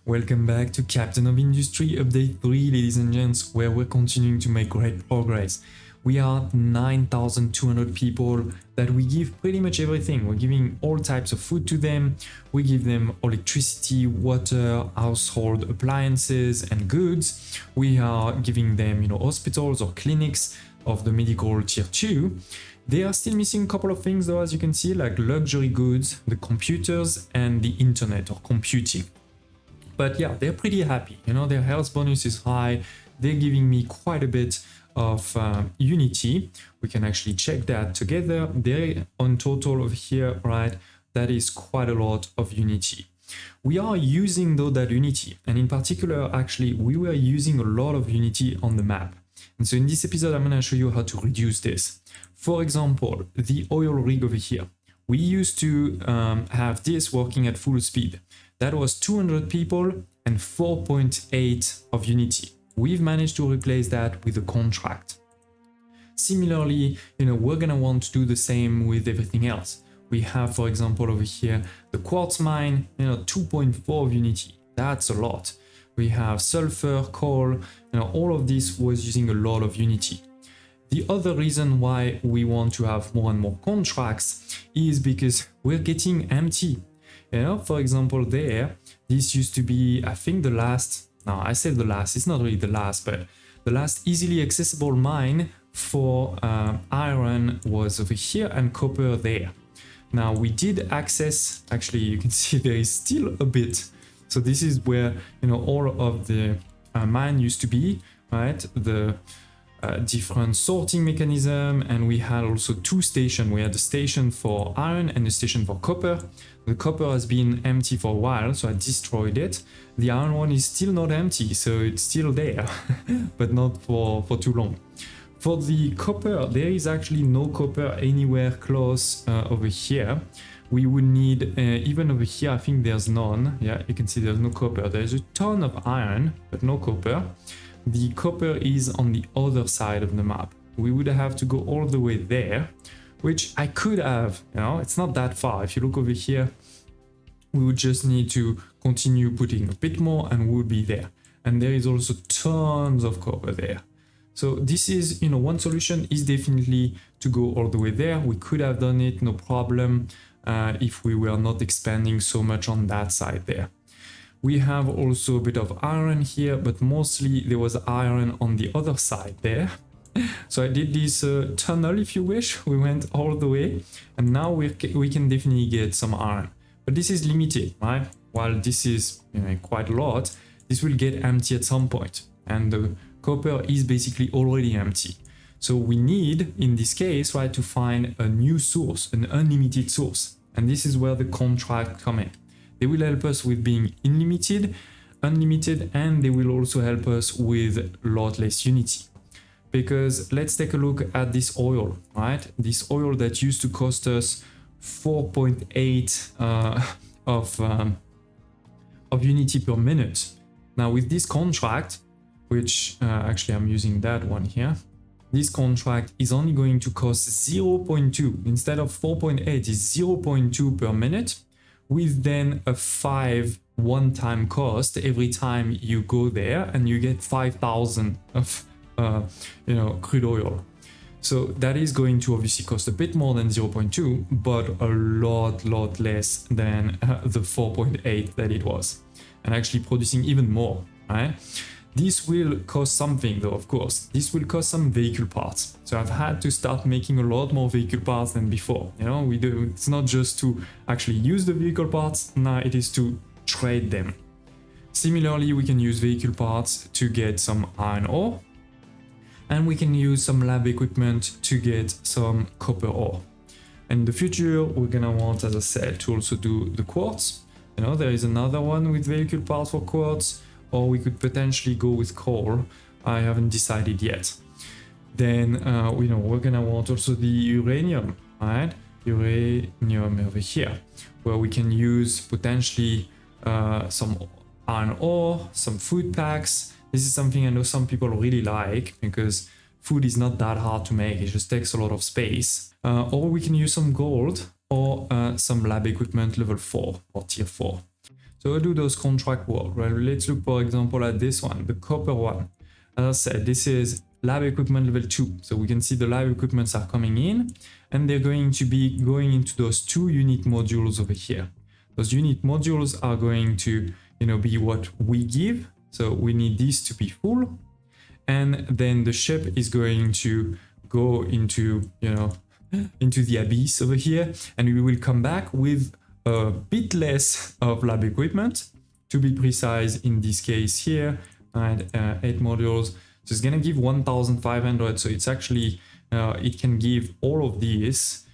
Welcome back to Captain of Industry Update 3, ladies and gents, where we're continuing to make great progress. We are at 9,200 people that we give pretty much everything. We're giving all types of food to them. We give them electricity, water, household appliances and goods. We are giving them, hospitals or clinics of the medical tier 2. They are still missing a couple of things though, as you can see, like luxury goods, the computers and the internet or computing. But yeah, they're pretty happy. Their health bonus is high. They're giving me quite a bit of unity. We can actually check that together. They're on total of here, right? That is quite a lot of unity. We are using though that unity, and in particular, actually, we were using a lot of unity on the map. And so in this episode, I'm going to show you how to reduce this. For example, the oil rig over here. We used to have this working at full speed. That was 200 people and 4.8 of unity. We've managed to replace that with a contract. Similarly, we're gonna want to do the same with everything else. We have, for example, over here, the quartz mine, 2.4 of unity. That's a lot. We have sulfur, coal, all of this was using a lot of unity. The other reason why we want to have more and more contracts is because we're getting empty. For example, this used to be, I think I said the last, it's not really the last, but the last easily accessible mine for iron was over here and copper there. Now we did access, actually you can see there is still a bit. So this is where, all of the mine used to be, right? The different sorting mechanism, and we had also two stations. We had a station for iron and a station for copper. The copper has been empty for a while, so I destroyed it. The iron one is still not empty, so it's still there, but not for too long. For the copper, there is actually no copper anywhere close over here. We would need, even over here, I think there's none. Yeah, you can see there's no copper. There's a ton of iron, but no copper. The copper is on the other side of the map. We would have to go all the way there, which I could have, it's not that far. If you look over here, we would just need to continue putting a bit more and we would be there. And there is also tons of copper there. So this is, one solution is definitely to go all the way there. We could have done it, no problem, if we were not expanding so much on that side there. We have also a bit of iron here, but mostly there was iron on the other side there. So I did this tunnel, if you wish. We went all the way, and now we can definitely get some iron. But this is limited, right? While this is quite a lot, this will get empty at some point, and the copper is basically already empty. So we need, in this case, right, to find a new source, an unlimited source. And this is where the contract come in. They will help us with being unlimited, and they will also help us with a lot less unity. Because let's take a look at this oil, right? This oil that used to cost us 4.8 of unity per minute. Now with this contract, which actually I'm using that one here, this contract is only going to cost 0.2 instead of 4.8 is 0.2 per minute, with then a 5 one-time cost every time you go there, and you get 5,000 of crude oil. So that is going to obviously cost a bit more than 0.2, but a lot less than the 4.8 that it was, and actually producing even more, right? This will cost something though, of course. This will cost some vehicle parts. So I've had to start making a lot more vehicle parts than before. It's not just to actually use the vehicle parts, now it is to trade them. Similarly, we can use vehicle parts to get some iron ore, and we can use some lab equipment to get some copper ore. And in the future, we're gonna want, as I said, to also do the quartz. There is another one with vehicle parts for quartz, or we could potentially go with coal. I haven't decided yet. Then, we're gonna want also the uranium, right? Uranium over here, where we can use potentially some iron ore, some food packs. This is something I know some people really like because food is not that hard to make. It just takes a lot of space. Or we can use some gold or some lab equipment level 4 or tier 4. So how do those contracts work? Right? Let's look, for example, at this one, the copper one. As I said, this is lab equipment level 2. So we can see the lab equipments are coming in, and they're going to be going into those 2 unit modules over here. Those unit modules are going to, be what we give. So we need these to be full. And then the ship is going to go into, into the abyss over here. And we will come back with a bit less of lab equipment, to be precise in this case here, right? 8 modules. So it's gonna give 1,500. So it's actually, it can give all of these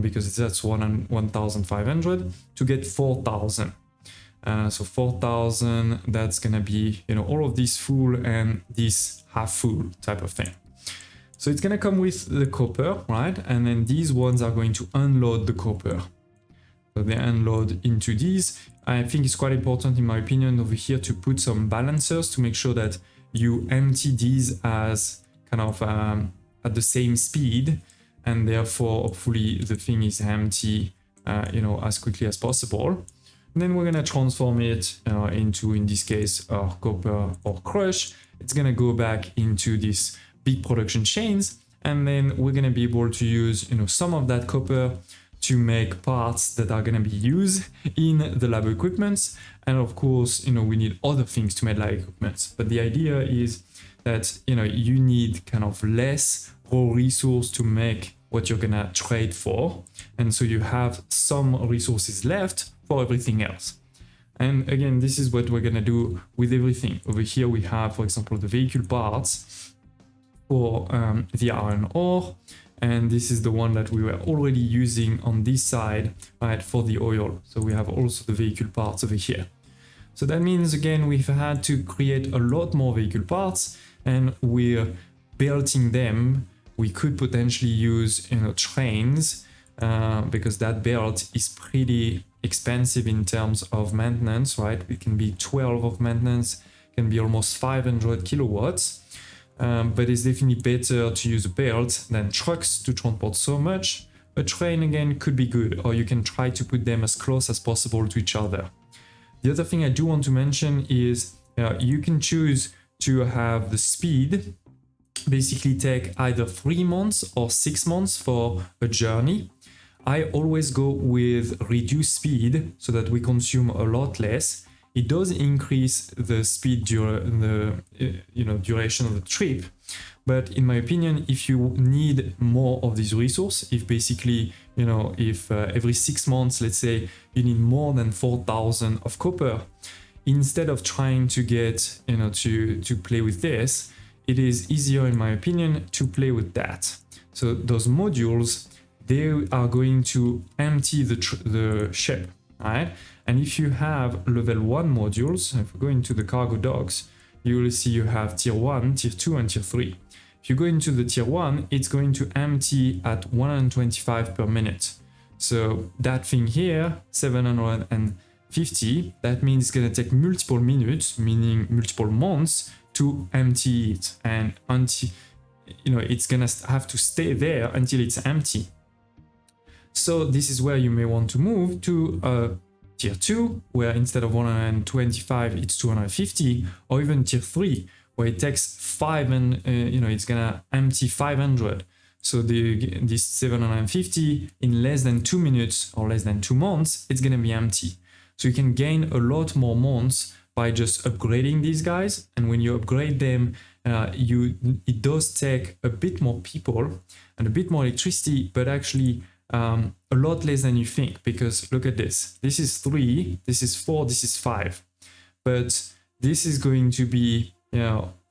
because that's 1,500 to get 4,000. So 4,000, that's gonna be, all of this full and this half full type of thing. So it's gonna come with the copper, right? And then these ones are going to unload the copper. So they unload into these. I think it's quite important, in my opinion, over here to put some balancers to make sure that you empty these as kind of at the same speed, and therefore hopefully the thing is empty, as quickly as possible. And then we're gonna transform it into, in this case, our copper or crush. It's gonna go back into this big production chains, and then we're gonna be able to use, some of that copper to make parts that are gonna be used in the lab equipments. And of course, we need other things to make lab equipments. But the idea is that, you need kind of less raw resource to make what you're gonna trade for. And so you have some resources left for everything else. And again, this is what we're gonna do with everything. Over here we have, for example, the vehicle parts for the iron ore, and this is the one that we were already using on this side, right, for the oil. So we have also the vehicle parts over here. So that means, again, we've had to create a lot more vehicle parts, and we're belting them. We could potentially use, trains, because that belt is pretty expensive in terms of maintenance, right? It can be 12 of maintenance, can be almost 500 kilowatts. But it's definitely better to use a belt than trucks to transport so much. A train, again, could be good, or you can try to put them as close as possible to each other. The other thing I do want to mention is you can choose to have the speed basically take either 3 months or 6 months for a journey. I always go with reduced speed so that we consume a lot less. It does increase the speed duration of the trip, but in my opinion, if you need more of this resource, if basically, if every 6 months, let's say, you need more than 4,000 of copper, instead of trying to get, to play with this, it is easier, in my opinion, to play with that. So those modules, they are going to empty the ship, right? And if you have level 1 modules, if we go into the cargo docks, you will see you have tier 1, tier 2, and tier 3. If you go into the tier 1, it's going to empty at 125 per minute. So that thing here, 750, that means it's going to take multiple minutes, meaning multiple months, to empty it. And until, it's going to have to stay there until it's empty. So this is where you may want to move to tier 2, where instead of 125, it's 250, or even tier 3, where it takes 5 and, it's gonna empty 500. So this 750, in less than 2 minutes or less than 2 months, it's gonna be empty. So you can gain a lot more months by just upgrading these guys. And when you upgrade them, it does take a bit more people and a bit more electricity, but actually a lot less than you think, because look at this. This is 3, this is 4, this is 5. But this is going to be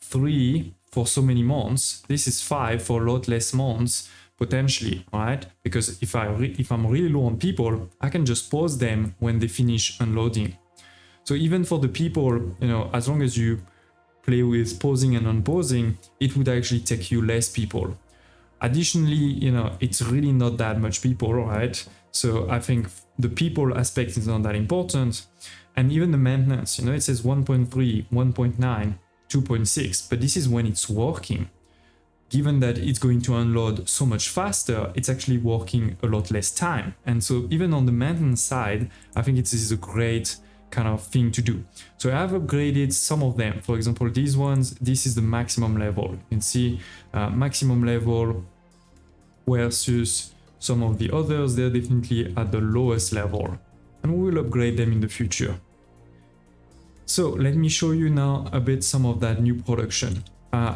3 for so many months. This is 5 for a lot less months potentially, right? Because if I'm really low on people, I can just pause them when they finish unloading. So even for the people, as long as you play with pausing and unpausing, it would actually take you less people. Additionally, it's really not that much people, right? So I think the people aspect is not that important. And even the maintenance, it says 1.3, 1.9, 2.6, but this is when it's working. Given that it's going to unload so much faster, it's actually working a lot less time. And so even on the maintenance side, I think it is a great kind of thing to do. So I have upgraded some of them. For example, these ones, this is the maximum level. You can see maximum level versus some of the others, they're definitely at the lowest level, and we will upgrade them in the future. So let me show you now a bit some of that new production.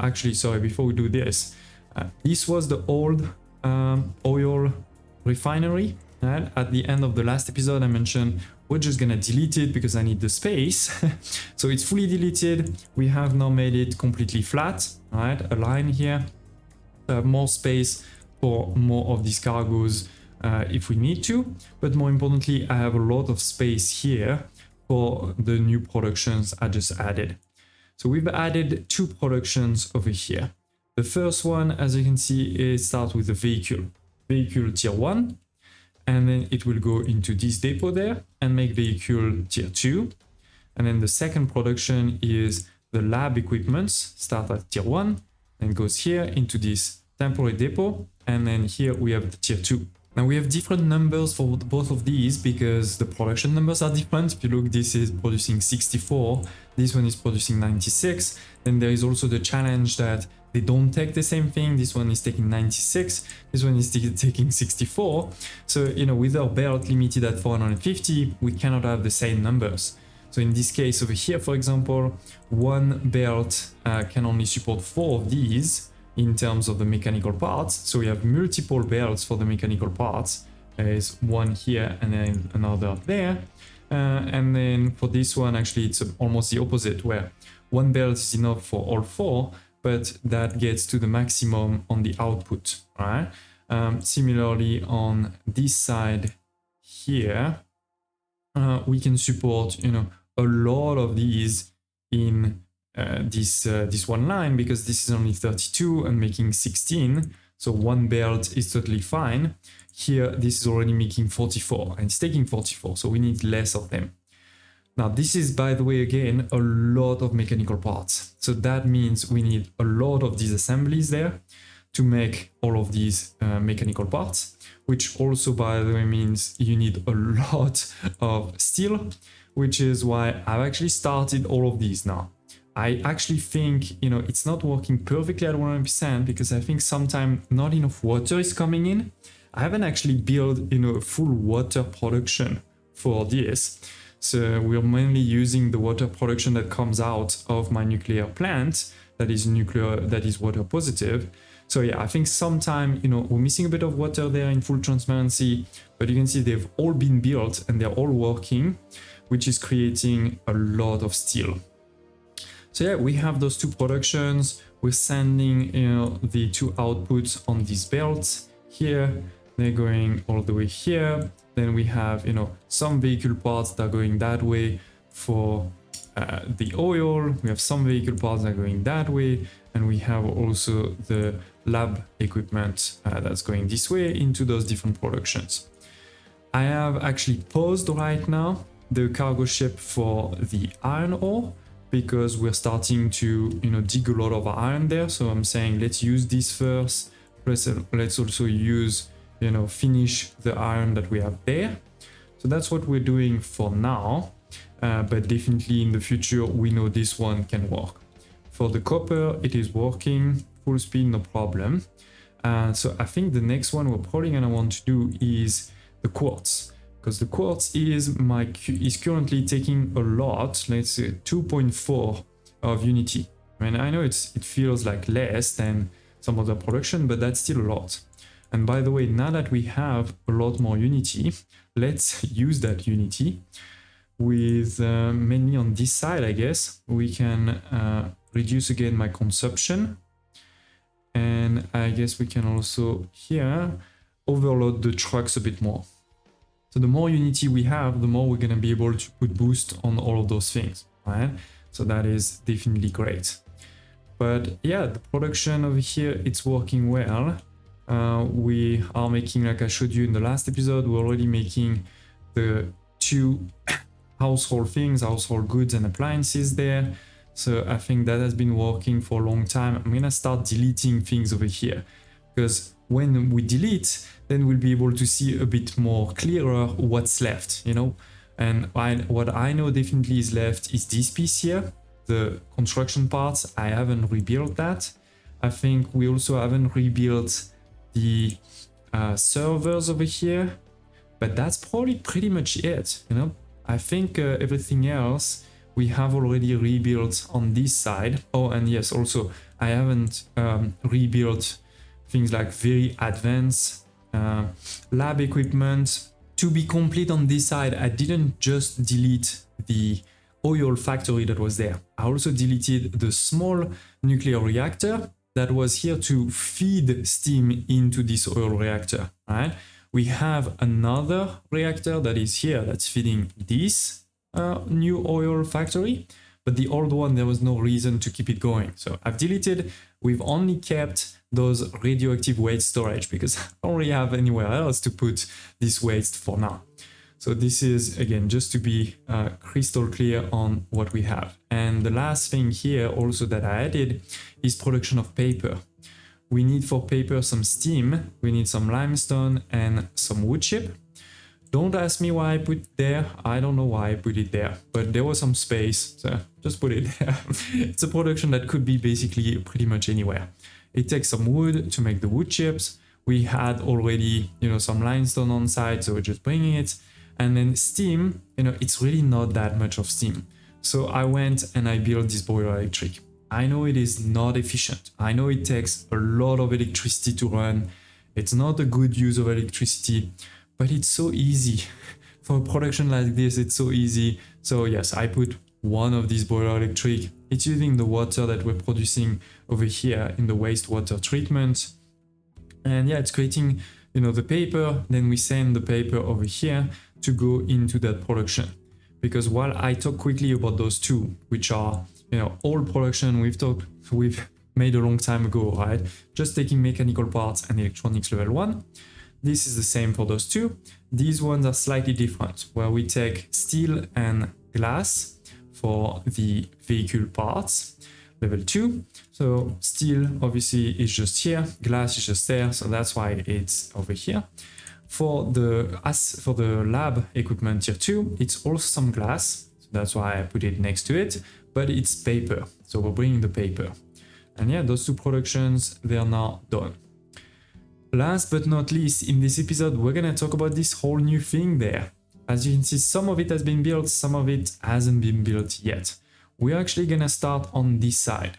Actually, sorry, before we do this, this was the old oil refinery. At the end of the last episode, I mentioned we're just gonna delete it because I need the space. So it's fully deleted. We have now made it completely flat, right? A line here, more space for more of these cargoes if we need to. But more importantly, I have a lot of space here for the new productions I just added. So we've added 2 productions over here. The first one, as you can see, it starts with the vehicle tier 1. And then it will go into this depot there and make vehicle tier 2. And then the second production is the lab equipments, start at tier 1 and goes here into this temporary depot. And then here we have the tier 2. Now we have different numbers for both of these because the production numbers are different. If you look, this is producing 64, this one is producing 96. Then there is also the challenge that they don't take the same thing. This one is taking 96, this one is taking 64. So, you know, with our belt limited at 450, we cannot have the same numbers. So in this case over here, for example, one belt can only support 4 of these in terms of the mechanical parts. So we have multiple belts for the mechanical parts. There's one here and then another there. And then for this one, actually, it's almost the opposite, where one belt is enough for all 4, but that gets to the maximum on the output, right? Similarly, on this side here, we can support, you know, a lot of these in this one line, because this is only 32 and making 16. So one belt is totally fine. Here, this is already making 44 and it's taking 44. So we need less of them. Now, this is, by the way, again, a lot of mechanical parts. So that means we need a lot of these assemblies there to make all of these mechanical parts, which also, by the way, means you need a lot of steel, which is why I've actually started all of these now. I actually think, you know, it's not working perfectly at 100% because I think sometimes not enough water is coming in. I haven't actually built, you know, a full water production for this. So we're mainly using the water production that comes out of my nuclear plant that is water positive. So yeah, I think sometimes, you know, we're missing a bit of water there in full transparency, but you can see they've all been built and they're all working, which is creating a lot of steel. So yeah, we have those 2 productions. We're sending, you know, the 2 outputs on these belts here. They're going all the way here. Then we have, you know, some vehicle parts that are going that way for the oil. We have some vehicle parts that are going that way. And we have also the lab equipment that's going this way into those different productions. I have actually paused right now the cargo ship for the iron ore because we're starting to, you know, dig a lot of iron there. So I'm saying let's use this first. Let's also use, you know, finish the iron that we have there. So that's what we're doing for now, but definitely in the future we know this one can work. For the copper, it is working full speed, no problem. So I think the next one we're probably gonna want to do is the quartz, because the quartz is currently taking a lot. Let's say 2.4 of unity. I mean, I know it feels like less than some other production, but that's still a lot. And by the way, now that we have a lot more unity, let's use that unity with mainly on this side, I guess. We can reduce again my consumption. And I guess we can also here overload the trucks a bit more. So the more unity we have, the more we're going to be able to put boost on all of those things, right? So that is definitely great. But yeah, the production over here, it's working well. We are making, like I showed you in the last episode, we're already making the 2 household things, household goods and appliances there. So I think that has been working for a long time. I'm gonna start deleting things over here, because when we delete, then we'll be able to see a bit more clearer what's left, you know. And what I know definitely is left is this piece here, the construction parts. I haven't rebuilt that. I think we also haven't rebuilt the servers over here, but that's probably pretty much it, you know. I think everything else we have already rebuilt on this side. Oh, and yes, also I haven't rebuilt things like very advanced lab equipment. To be complete on this side, I didn't just delete the oil factory that was there. I also deleted the small nuclear reactor that was here to feed steam into this oil reactor, right? We have another reactor that is here that's feeding this new oil factory, but the old one, there was no reason to keep it going. So I've deleted. We've only kept those radioactive waste storage because I don't really have anywhere else to put this waste for now. So this is, again, just to be crystal clear on what we have. And the last thing here also that I added is production of paper. We need for paper some steam, we need some limestone and some wood chip. Don't ask me why I put it there. I don't know why I put it there, but there was some space, so just put it there. It's a production that could be basically pretty much anywhere. It takes some wood to make the wood chips. We had already, you know, some limestone on site, so we're just bringing it. And then steam, you know, it's really not that much of steam. So I went and I built this boiler electric. I know it is not efficient. I know it takes a lot of electricity to run. It's not a good use of electricity, but it's so easy. For a production like this, it's so easy. So yes, I put one of these boiler electric. It's using the water that we're producing over here in the wastewater treatment. And yeah, it's creating, you know, the paper. Then we send the paper over here to go into that production. Because while I talk quickly about those two, which are, you know, old production we've made a long time ago, right? Just taking mechanical parts and electronics level 1. This is the same for those two. These ones are slightly different, where we take steel and glass for the vehicle parts, level 2. So steel obviously is just here, glass is just there, so that's why it's over here. For the lab equipment tier 2, it's also some glass, so that's why I put it next to it, but it's paper, so we're bringing the paper. And yeah, those two productions, they are now done. Last but not least, in this episode, we're gonna talk about this whole new thing there. As you can see, some of it has been built, some of it hasn't been built yet. We're actually gonna start on this side.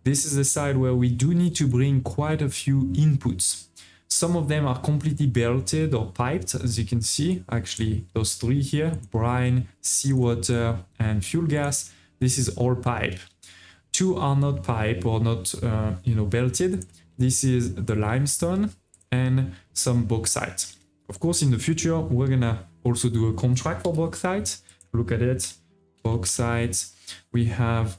This is the side where we do need to bring quite a few inputs. Some of them are completely belted or piped, as you can see. Actually, those three here, brine, seawater, and fuel gas, this is all pipe. Two are not pipe or not, belted. This is the limestone and some bauxite. Of course, in the future, we're gonna also do a contract for bauxite. Look at it, bauxite. We have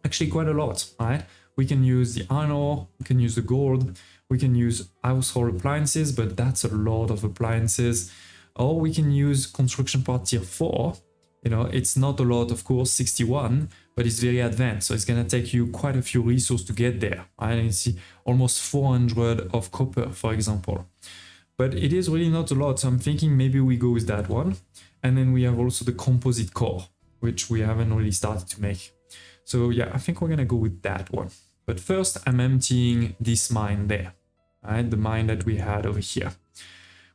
actually quite a lot, right? We can use the iron ore, we can use the gold, we can use household appliances, but that's a lot of appliances. Or we can use construction part tier 4. You know, it's not a lot, of course, 61, but it's very advanced. So it's gonna take you quite a few resources to get there. Right? And you see almost 400 of copper, for example. But it is really not a lot. So I'm thinking maybe we go with that one. And then we have also the composite core, which we haven't really started to make. So yeah, I think we're gonna go with that one. But first I'm emptying this mine there, right? The mine that we had over here.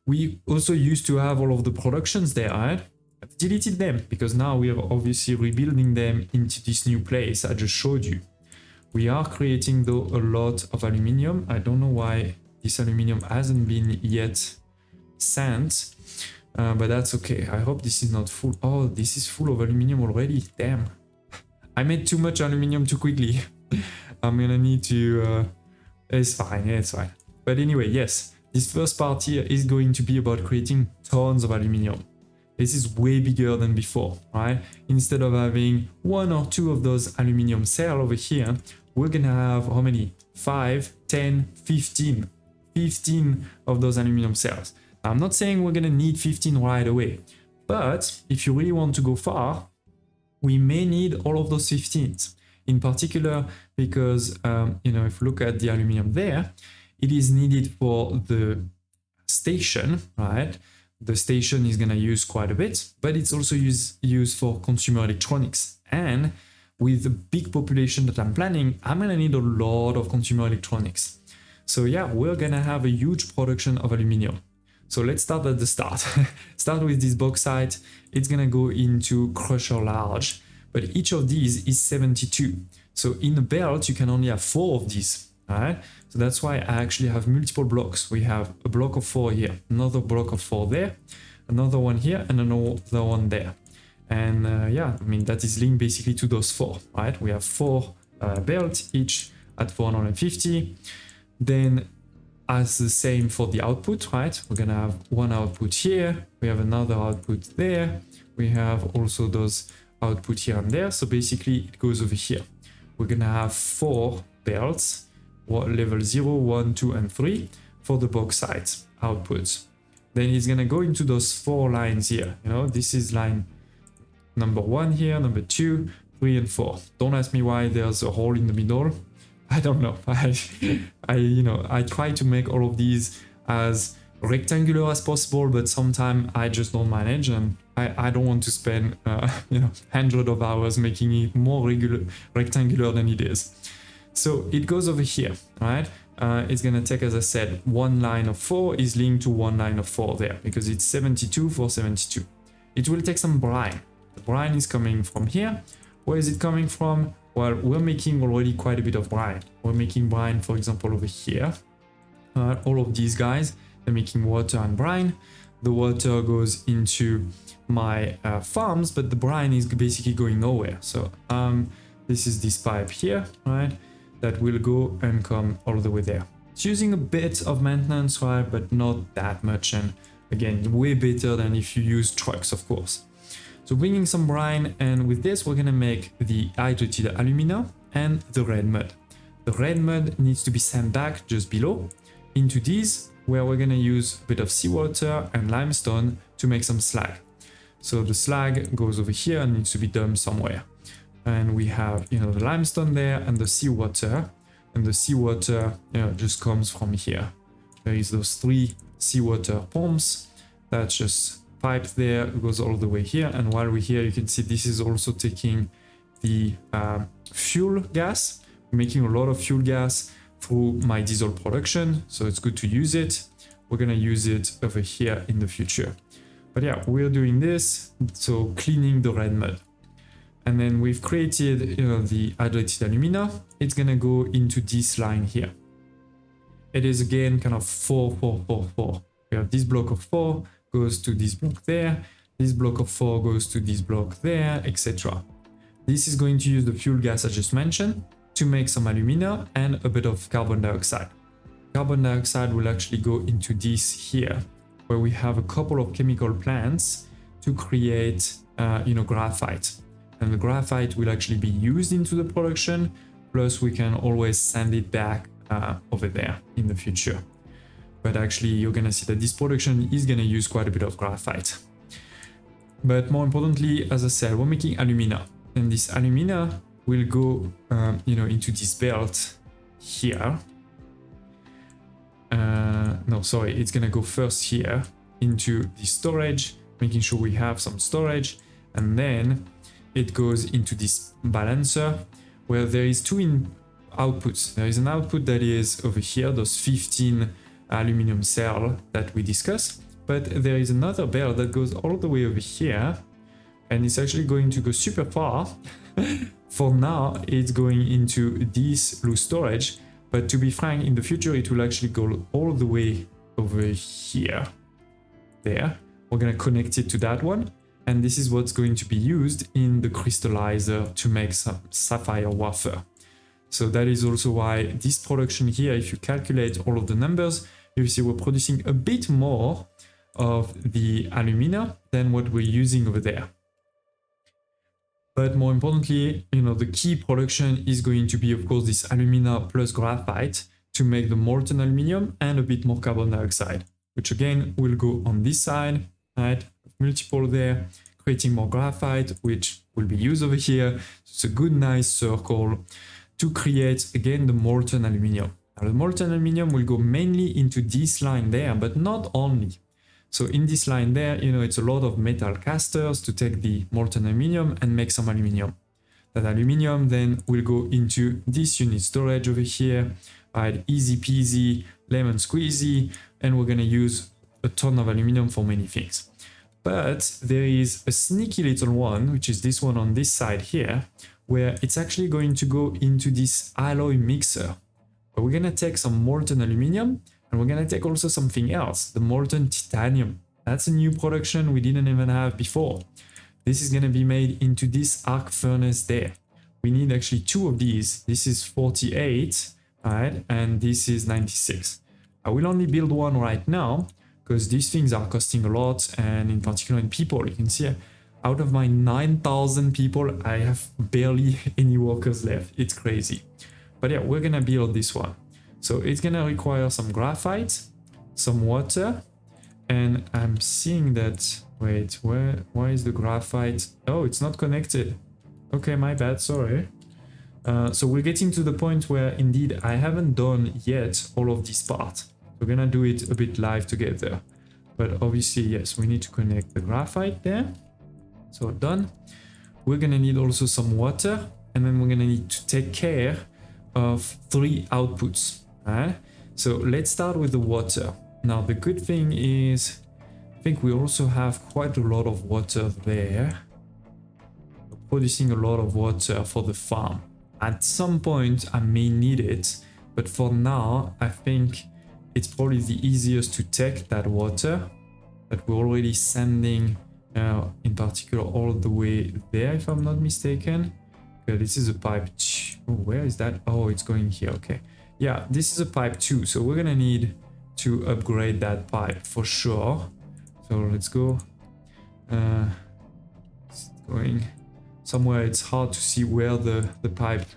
We also used to have all of the productions there, right? I've deleted them because now we are obviously rebuilding them into this new place I just showed you. We are creating though a lot of aluminium. I don't know why this aluminium hasn't been yet sent, but that's okay. I hope this is not full. Oh, this is full of aluminium already. Damn. I made too much aluminium too quickly. I'm gonna need to... it's fine, yeah, it's fine. But anyway, yes, this first part here is going to be about creating tons of aluminium. This is way bigger than before, right? Instead of having 1 or 2 of those aluminium cells over here, we're gonna have how many? 5, 10, 15. 15 of those aluminium cells. Now, I'm not saying we're gonna need 15 right away, but if you really want to go far, we may need all of those 15s. In particular, because, if you look at the aluminium there, it is needed for the station, right? the station is gonna use quite a bit, but it's also used for consumer electronics. And with the big population that I'm planning, I'm gonna need a lot of consumer electronics. So yeah, we're gonna have a huge production of aluminum. So let's start at the start. Start with this bauxite. It's gonna go into crusher large, but each of these is 72. So in a belt, you can only have 4 of these, all right? So that's why I actually have multiple blocks. We have a block of 4 here, another block of 4 there, another one here, and another one there. And yeah, I mean, that is linked basically to those 4, right? We have 4 belts, each at 450. Then as the same for the output, right? We're gonna have one output here, we have another output there, we have also those output here and there. So basically it goes over here. We're gonna have 4 belts, level 0, 1, 2, and 3 for the bauxite outputs. Then it's gonna go into those 4 lines here. You know, this is line number 1 here, number 2, 3, and 4. Don't ask me why there's a hole in the middle. I don't know. I try to make all of these as rectangular as possible, but sometimes I just don't manage, and I don't want to spend hundreds of hours making it more rectangular than it is. So it goes over here, right? It's gonna take, as I said, one line of 4 is linked to one line of 4 there, because it's 72 for 72. It will take some brine. The brine is coming from here. Where is it coming from? Well, we're making already quite a bit of brine. We're making brine, for example, over here. All of these guys, they're making water and brine. The water goes into my farms, but the brine is basically going nowhere. So this is this pipe here, right? That will go and come all the way there. It's using a bit of maintenance, right? But not that much. And again, way better than if you use trucks, of course. So bringing some brine, and with this we're gonna make the hydrated alumina and the red mud. The red mud needs to be sent back just below into these, where we're gonna use a bit of seawater and limestone to make some slag. So the slag goes over here and needs to be dumped somewhere. And we have, the limestone there and the seawater, and the seawater, just comes from here. There is those 3 seawater pumps. That's just pipe there, goes all the way here. And while we're here, you can see this is also taking the fuel gas, making a lot of fuel gas through my diesel production. So it's good to use it. We're gonna use it over here in the future. But yeah, we're doing this, so cleaning the red mud. And then we've created the hydrated alumina. It's gonna go into this line here. It is again kind of 4, 4, 4, 4. We have this block of 4 goes to this block there, this block of 4 goes to this block there, etc. This is going to use the fuel gas I just mentioned to make some alumina and a bit of carbon dioxide. Carbon dioxide will actually go into this here, where we have a couple of chemical plants to create graphite. And the graphite will actually be used into the production, plus we can always send it back over there in the future. But actually you're gonna see that this production is gonna use quite a bit of graphite. But more importantly, as I said, we're making alumina, and this alumina will go into this belt here. It's gonna go first here into the storage, making sure we have some storage, and then it goes into this balancer where there is 2 outputs. There is an output that is over here, those 15 aluminum cell that we discussed, but there is another belt that goes all the way over here, and it's actually going to go super far. For now it's going into this loose storage, but to be frank, in the future it will actually go all the way over here. There, we're going to connect it to that one, and this is what's going to be used in the crystallizer to make some sapphire wafer. So that is also why this production here, if you calculate all of the numbers, you see we're producing a bit more of the alumina than what we're using over there. But more importantly, the key production is going to be, of course, this alumina plus graphite to make the molten aluminum and a bit more carbon dioxide, which again will go on this side, right? Multiple there, creating more graphite, which will be used over here. It's a good, nice circle to create, again, the molten aluminum. Now, the molten aluminum will go mainly into this line there, but not only. So in this line there, you know, it's a lot of metal casters to take the molten aluminum and make some aluminum. That aluminum then will go into this unit storage over here, right? Easy peasy, lemon squeezy, and we're gonna use a ton of aluminum for many things. But there is a sneaky little one, which is this one on this side here, where it's actually going to go into this alloy mixer. But we're gonna take some molten aluminum, and we're gonna take also something else, the molten titanium. That's a new production we didn't even have before. This is gonna be made into this arc furnace there. We need actually 2 of these. This is 48, right? And this is 96. I will only build one right now because these things are costing a lot, and in particular in people, you can see out of my 9,000 people, I have barely any workers left. It's crazy. But yeah, we're gonna build this one. So it's gonna require some graphite, some water, and I'm seeing that, wait, why is the graphite? Oh, it's not connected. Okay, my bad, sorry. So we're getting to the point where indeed I haven't done yet all of this part. We're gonna do it a bit live together. But obviously, yes, we need to connect the graphite there. So done. We're gonna need also some water, and then we're gonna need to take care of 3 outputs. Right? So let's start with the water. Now the good thing is, I think we also have quite a lot of water there. We're producing a lot of water for the farm. At some point I may need it, but for now I think it's probably the easiest to take that water that we're already sending in particular all the way there, if I'm not mistaken. Okay, this is a pipe. Oh, where is that? Oh, it's going here. Okay. Yeah, this is a pipe too, so we're gonna need to upgrade that pipe for sure. So let's go. It's going somewhere. It's hard to see where the pipe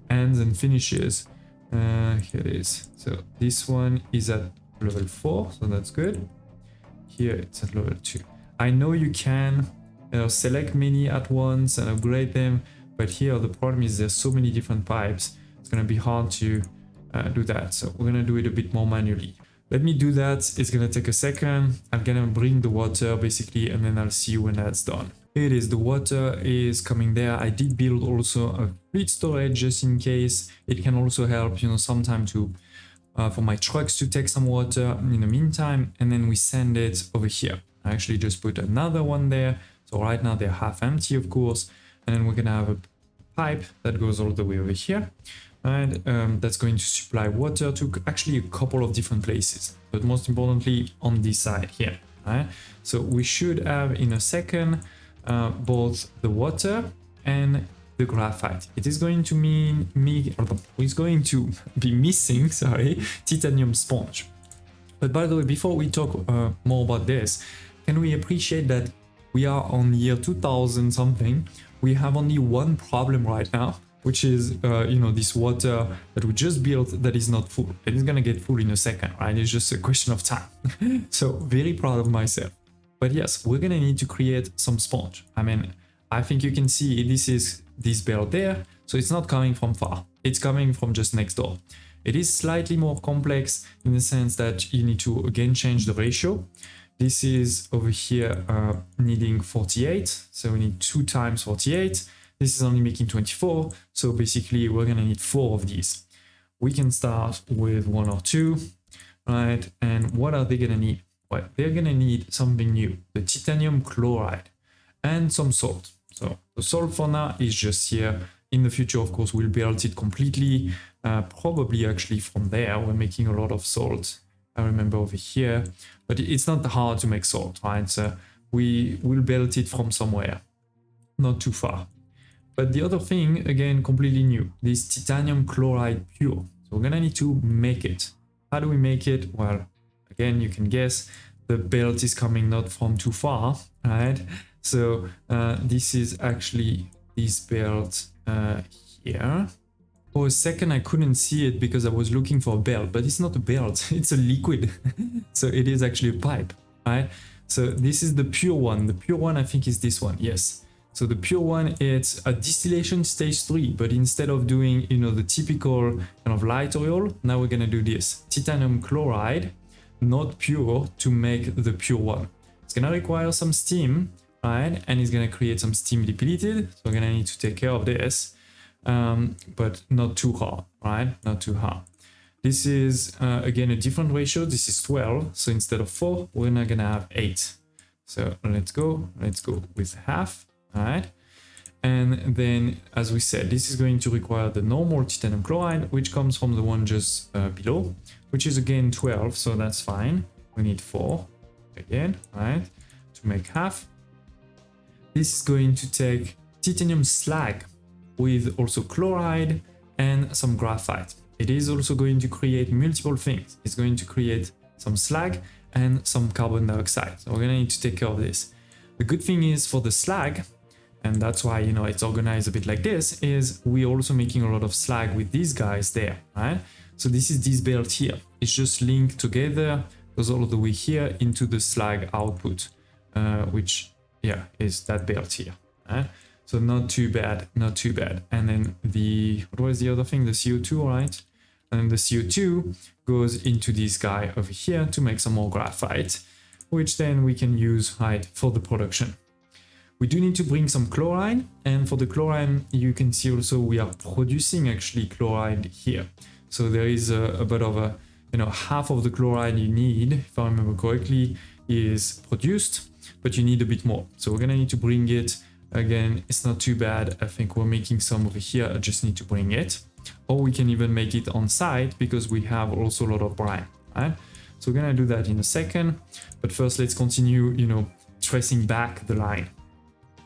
ends and finishes. Here it is. So this one is at level 4, so that's good. Here it's at level 2. I know you can select many at once and upgrade them, but here the problem is there's so many different pipes. It's gonna be hard to do that, so we're gonna do it a bit more manually. Let me do that. It's gonna take a second. I'm gonna bring the water basically, and then I'll see you when that's done. Here it is. The water is coming there. I did build also a fleet storage just in case. It can also help, you know, sometime to for my trucks to take some water in the meantime, and then we send it over here. I actually just put another one there, so right now they're half empty, of course, and then we're gonna have a pipe that goes all the way over here. And that's going to supply water to actually a couple of different places, but most importantly on this side here. Right? So we should have in a second both the water and the graphite. It is going to mean it's going to be missing, sorry, titanium sponge. But by the way, before we talk more about this, can we appreciate that we are on year 2000 something? We have only one problem right now, which is, you know, this water that we just built that is not full. It is gonna get full in a second, right? It's just a question of time. So very proud of myself. But yes, we're gonna need to create some sponge. I mean, I think you can see this is this belt there. So it's not coming from far. It's coming from just next door. It is slightly more complex in the sense that you need to again change the ratio. This is over here needing 48. So we need 2 times 48. This is only making 24, so basically we're gonna need 4 of these. We can start with 1 or 2, right? And what are they gonna need? Well, they're gonna need something new, the titanium chloride and some salt. So the salt for now is just here. In the future, of course, we'll build it completely, probably actually from there. We're making a lot of salt, I remember over here, but it's not hard to make salt, right? So we will build it from somewhere, not too far. But the other thing, again, completely new, this titanium chloride pure. So we're gonna need to make it. How do we make it? Well, again, you can guess the belt is coming not from too far, right? So this is actually this belt here. For a second, I couldn't see it because I was looking for a belt, but it's not a belt, it's a liquid. So it is actually a pipe, right? So this is the pure one. The pure one, I think, is this one, yes. So the pure one, it's a distillation stage 3, but instead of doing, you know, the typical kind of light oil, now we're gonna do this titanium chloride not pure to make the pure one. It's gonna require some steam, right? And it's gonna create some steam depleted. So we're gonna need to take care of this, but not too hard, right? Not too hard. This is, again, a different ratio. This is 12. So instead of 4, we're not gonna have 8. So let's go with half, all right? And then, as we said, this is going to require the normal titanium chloride, which comes from the one just below, which is again 12, so that's fine. We need 4 again, right, to make half. This is going to take titanium slag with also chloride and some graphite. It is also going to create multiple things. It's going to create some slag and some carbon dioxide. So we're gonna need to take care of this. The good thing is for the slag, and that's why, you know, it's organized a bit like this, is we're also making a lot of slag with these guys there, right? So this is this belt here. It's just linked together, goes all the way here into the slag output, which, yeah, is that belt here, right? So not too bad, not too bad. And then what was the other thing? The CO2, right? And the CO2 goes into this guy over here to make some more graphite, which then we can use, right, for the production. We do need to bring some chloride, and for the chloride, you can see also we are producing actually chloride here. So there is a bit of a, you know, half of the chloride you need, if I remember correctly, is produced, but you need a bit more. So we're gonna need to bring it. Again, it's not too bad. I think we're making some over here. I just need to bring it, or we can even make it on site because we have also a lot of brine, right? So we're gonna do that in a second, but first let's continue, you know, tracing back the line.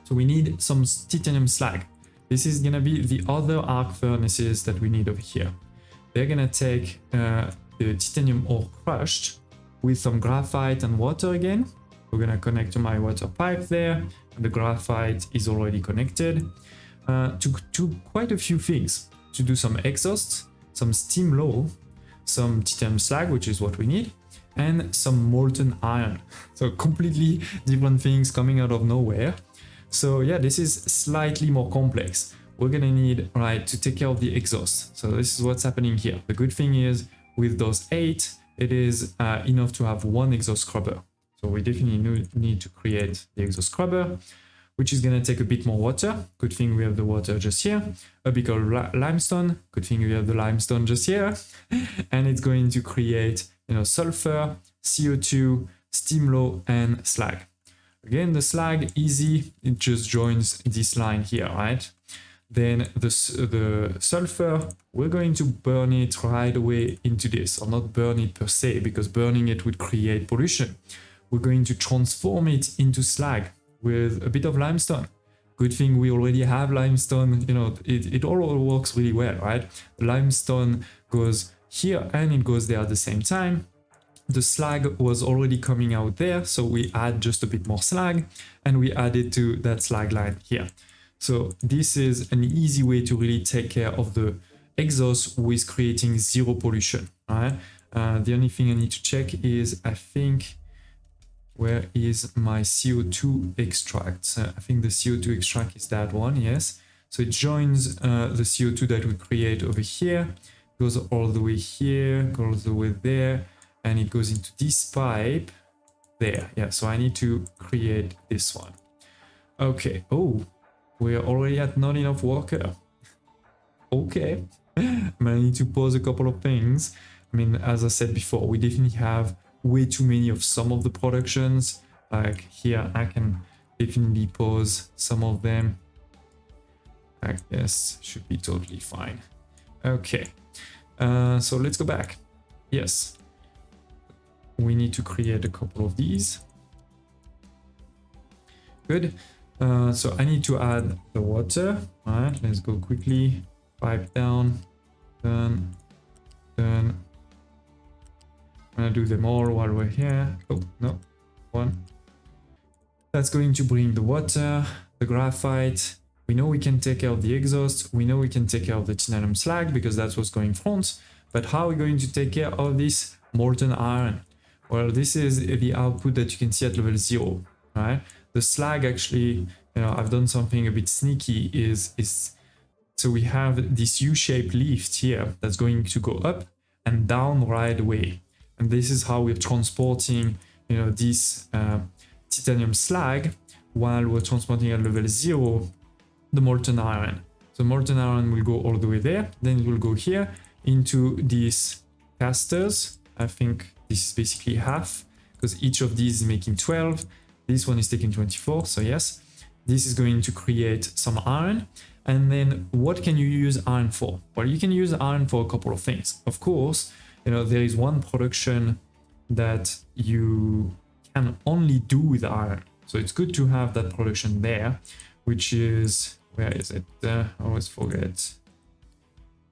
So we need some titanium slag. This is gonna be the other arc furnaces that we need over here. They're gonna take the titanium ore crushed with some graphite and water again. We're gonna connect to my water pipe there. And the graphite is already connected to quite a few things. To do some exhausts, some steam low, some titanium slag, which is what we need, and some molten iron. So completely different things coming out of nowhere. So yeah, this is slightly more complex. We're gonna need, right, to take care of the exhaust. So this is what's happening here. The good thing is with those 8, it is enough to have one exhaust scrubber. So we definitely need to create the exhaust scrubber, which is gonna take a bit more water. Good thing we have the water just here. A bit of limestone. Good thing we have the limestone just here. And it's going to create, you know, sulfur, CO2, steam low, and slag. Again, the slag, easy, it just joins this line here, right? Then the sulfur, we're going to burn it right away into this, or not burn it per se, because burning it would create pollution. We're going to transform it into slag with a bit of limestone. Good thing we already have limestone, you know, it all works really well, right? The limestone goes here and it goes there at the same time. The slag was already coming out there, so we add just a bit more slag and we add it to that slag line here. So this is an easy way to really take care of the exhaust with creating zero pollution, right? The only thing I need to check is, I think, where is my CO2 extract? I think the CO2 extract is that one, yes. So it joins the CO2 that we create over here, goes all the way here, goes all the way there, and it goes into this pipe there. Yeah, so I need to create this one. Okay, oh, we're already at not enough worker. Okay, I need to pause a couple of things. I mean, as I said before, we definitely have way too many of some of the productions. Like here, I can definitely pause some of them. I guess should be totally fine. Okay, so let's go back. Yes. We need to create a couple of these. Good. So I need to add the water. All right, let's go quickly. Pipe down, done. I'm gonna do them all while we're here. Oh, no, one. That's going to bring the water, the graphite. We know we can take care of the exhaust. We know we can take care of the titanium slag because that's what's going front. But how are we going to take care of this molten iron? Well, this is the output that you can see at level 0, right? The slag actually, you know, I've done something a bit sneaky is so we have this U-shaped lift here that's going to go up and down right away. And this is how we're transporting, you know, this titanium slag while we're transporting at level 0 the molten iron. So molten iron will go all the way there, then it will go here into these casters. I think this is basically half, because each of these is making 12. This one is taking 24, so yes. This is going to create some iron. And then what can you use iron for? Well, you can use iron for a couple of things. Of course, you know, there is one production that you can only do with iron. So it's good to have that production there, which is, where is it? I always forget.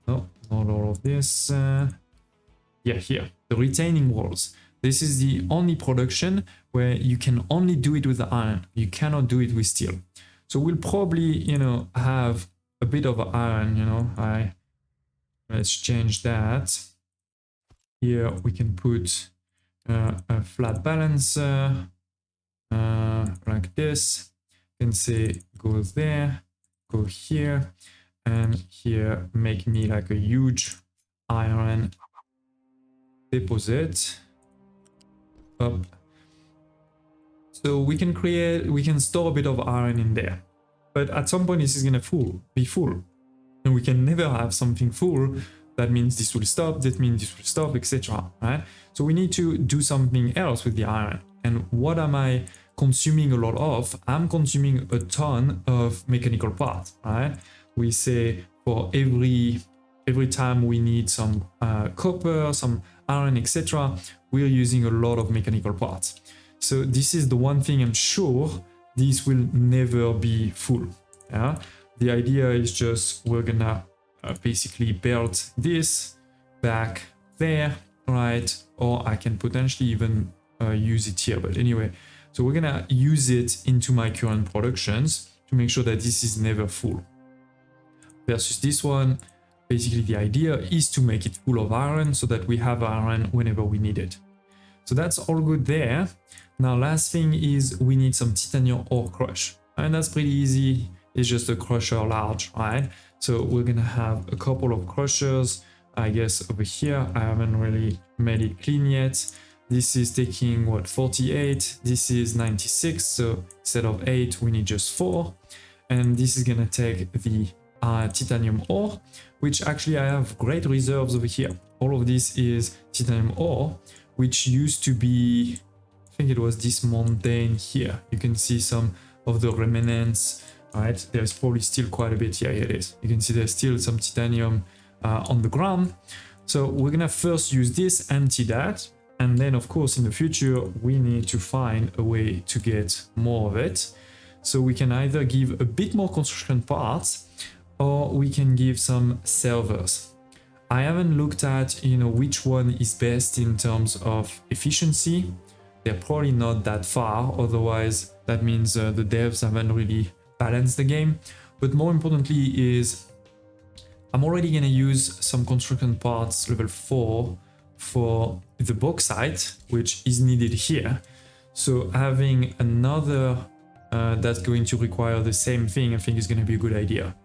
No, not all of this. Yeah, here, the retaining walls. This is the only production where you can only do it with the iron. You cannot do it with steel. So we'll probably, you know, have a bit of iron, you know. Let's change that. Here we can put a flat balancer like this. You can say go there, go here, and here make me like a huge iron deposit up. So we can store a bit of iron in there, but at some point this is gonna be full, and we can never have something full. That means this will stop, that means this will stop, etc. Right? So we need to do something else with the iron. And what am I consuming a lot of? I'm consuming a ton of mechanical parts. Right? We say for every time we need some copper, some iron, etc., we're using a lot of mechanical parts. So this is the one thing I'm sure this will never be full. Yeah, the idea is just we're gonna basically build this back there, right? Or I can potentially even use it here. But anyway, so we're gonna use it into my current productions to make sure that this is never full. Versus this one, basically the idea is to make it full of iron so that we have iron whenever we need it. So that's all good there. Now, last thing is we need some titanium ore crush. And that's pretty easy. It's just a crusher large, right? So we're gonna have a couple of crushers, I guess over here. I haven't really made it clean yet. This is taking what, 48. This is 96. So instead of 8, we need just 4. And this is gonna take the titanium ore, which actually I have great reserves over here. All of this is titanium ore, which used to be, I think it was this mountain here. You can see some of the remnants, right? There's probably still quite a bit. Yeah, here it is. You can see there's still some titanium on the ground. So we're gonna first use this, empty that. And then of course, in the future, we need to find a way to get more of it. So we can either give a bit more construction parts, or we can give some servers. I haven't looked at, you know, which one is best in terms of efficiency. They're probably not that far, otherwise that means the devs haven't really balanced the game. But more importantly is I'm already going to use some construction parts level 4 for the bauxite, which is needed here. So having another that's going to require the same thing, I think is going to be a good idea.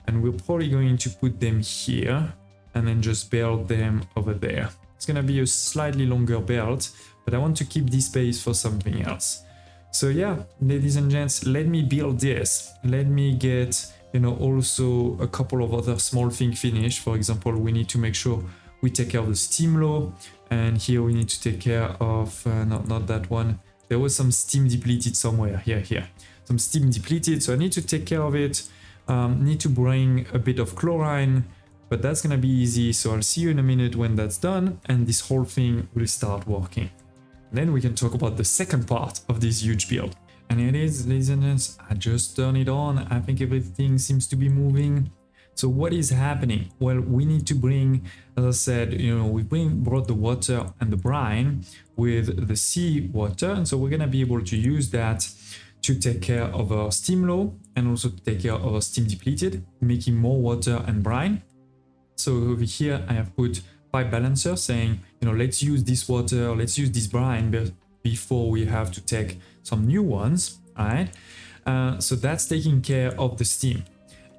And we're probably going to put them here and then just build them over there. It's going to be a slightly longer build, but I want to keep this space for something else. So yeah, ladies and gents, let me build this. Let me get, you know, also a couple of other small things finished. For example, we need to make sure we take care of the steam law, and here we need to take care of not that one. There was some steam depleted somewhere. Here, some steam depleted. So I need to take care of it. Need to bring a bit of chlorine, but that's gonna be easy. So I'll see you in a minute when that's done, and this whole thing will start working. Then we can talk about the second part of this huge build. And it is, ladies and gents, I just turned it on. I think everything seems to be moving. So what is happening? Well, we need to bring, as I said, you know, we brought the water and the brine with the sea water. And so we're gonna be able to use that to take care of our steam low and also to take care of our steam depleted, making more water and brine. So over here, I have put pipe balancer saying, you know, let's use this water, let's use this brine before we have to take some new ones, all right? So that's taking care of the steam.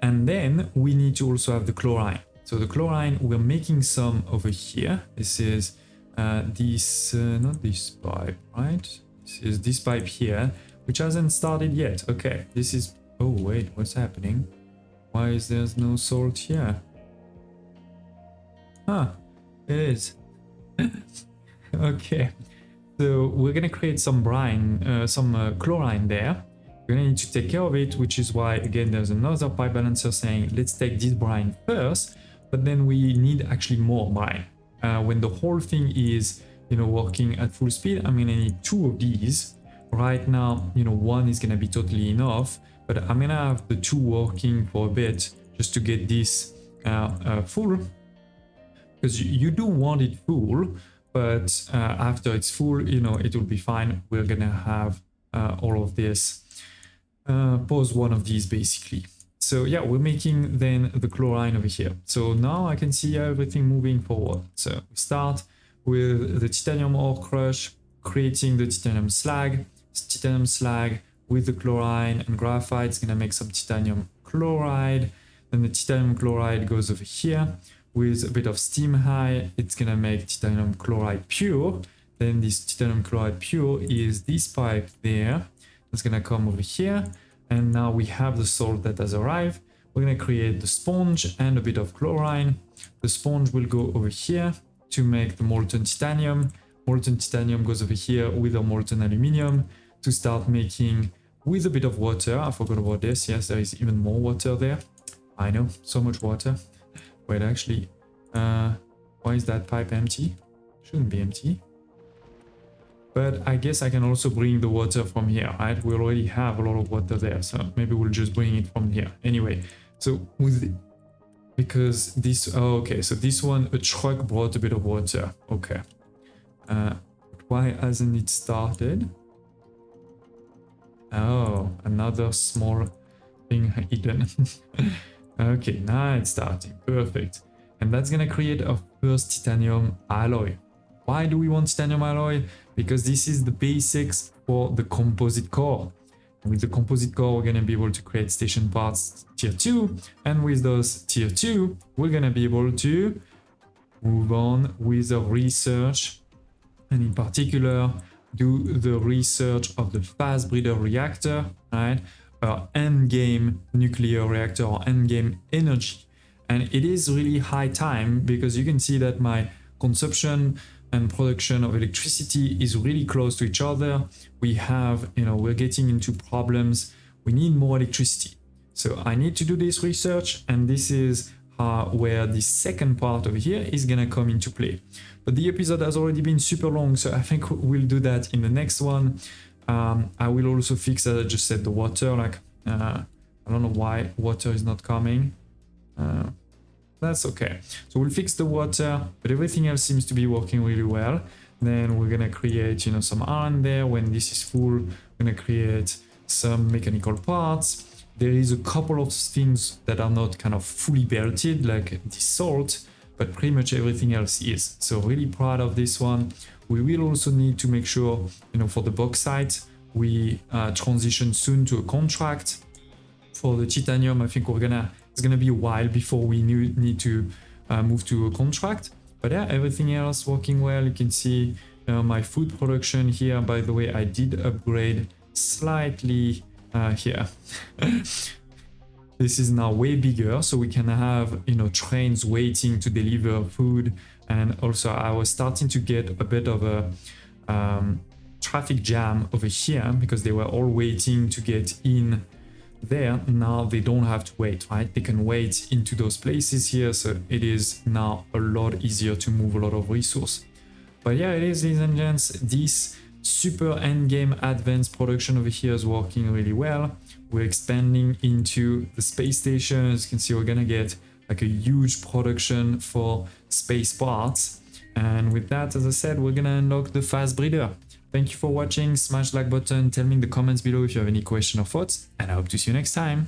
And then we need to also have the chlorine. So the chlorine, we're making some over here. This is not this pipe, right? This is this pipe here, which hasn't started yet. Okay, this is, oh wait, what's happening? Why is there no salt here? Huh, it is. Okay, so we're gonna create some brine, some chlorine there. We're gonna need to take care of it, which is why, again, there's another pipe balancer saying, let's take this brine first, but then we need actually more brine. When the whole thing is, working at full speed, I'm gonna need 2 of these. Right now, 1 is gonna be totally enough, but I'm gonna have the 2 working for a bit just to get this full, because you do want it full, but after it's full, it will be fine. We're gonna have all of this. Pause one of these basically. So yeah, we're making then the chlorine over here. So now I can see everything moving forward. So we start with the titanium ore crush, creating the titanium slag. Titanium slag with the chlorine and graphite is gonna make some titanium chloride. Then the titanium chloride goes over here with a bit of steam high. It's gonna make titanium chloride pure. Then this titanium chloride pure is this pipe there. It's gonna come over here, and now we have the salt that has arrived. We're gonna create the sponge and a bit of chlorine. The sponge will go over here to make the molten titanium. Molten titanium goes over here with a molten aluminium to start making with a bit of water. I forgot about this. Yes, there is even more water there. I know, so much water. Wait, actually, why is that pipe empty? Shouldn't be empty. But I guess I can also bring the water from here, right? We already have a lot of water there, so maybe we'll just bring it from here. Anyway, so because this, oh, okay, so this one, a truck brought a bit of water. Okay. Why hasn't it started? Oh, another small thing hidden. Okay, now it's starting. Perfect. And that's gonna create our first titanium alloy. Why do we want titanium alloy? Because this is the basics for the composite core. And with the composite core, we're gonna be able to create station parts tier 2. And with those tier 2, we're gonna be able to move on with the research. And in particular, do the research of the fast breeder reactor, right? Endgame nuclear reactor or endgame energy. And it is really high time, because you can see that my consumption and production of electricity is really close to each other. We have, we're getting into problems. We need more electricity. So I need to do this research, and this is where the second part over here is gonna come into play. But the episode has already been super long, so I think we'll do that in the next one. I will also fix, as I just said, the water. Like, I don't know why water is not coming. That's okay. So we'll fix the water, but everything else seems to be working really well. Then we're gonna create, some iron there. When this is full, we're gonna create some mechanical parts. There is a couple of things that are not kind of fully belted, like the salt, but pretty much everything else is. So really proud of this one. We will also need to make sure, for the bauxite, we transition soon to a contract. For the titanium, I think it's gonna be a while before we need to move to a contract. But yeah, everything else working well. You can see my food production here. By the way, I did upgrade slightly here. This is now way bigger, so we can have trains waiting to deliver food. And also I was starting to get a bit of a traffic jam over here, because they were all waiting to get in there. Now they don't have to wait, right? They can wait into those places here, so it is now a lot easier to move a lot of resource. But yeah, it is, ladies and gents, this super endgame advanced production over here is working really well. We're expanding into the space station. As you can see, we're gonna get like a huge production for space parts. And with that, as I said, we're gonna unlock the fast breeder. Thank you for watching. Smash the like button. Tell me in the comments below if you have any question or thoughts, and I hope to see you next time.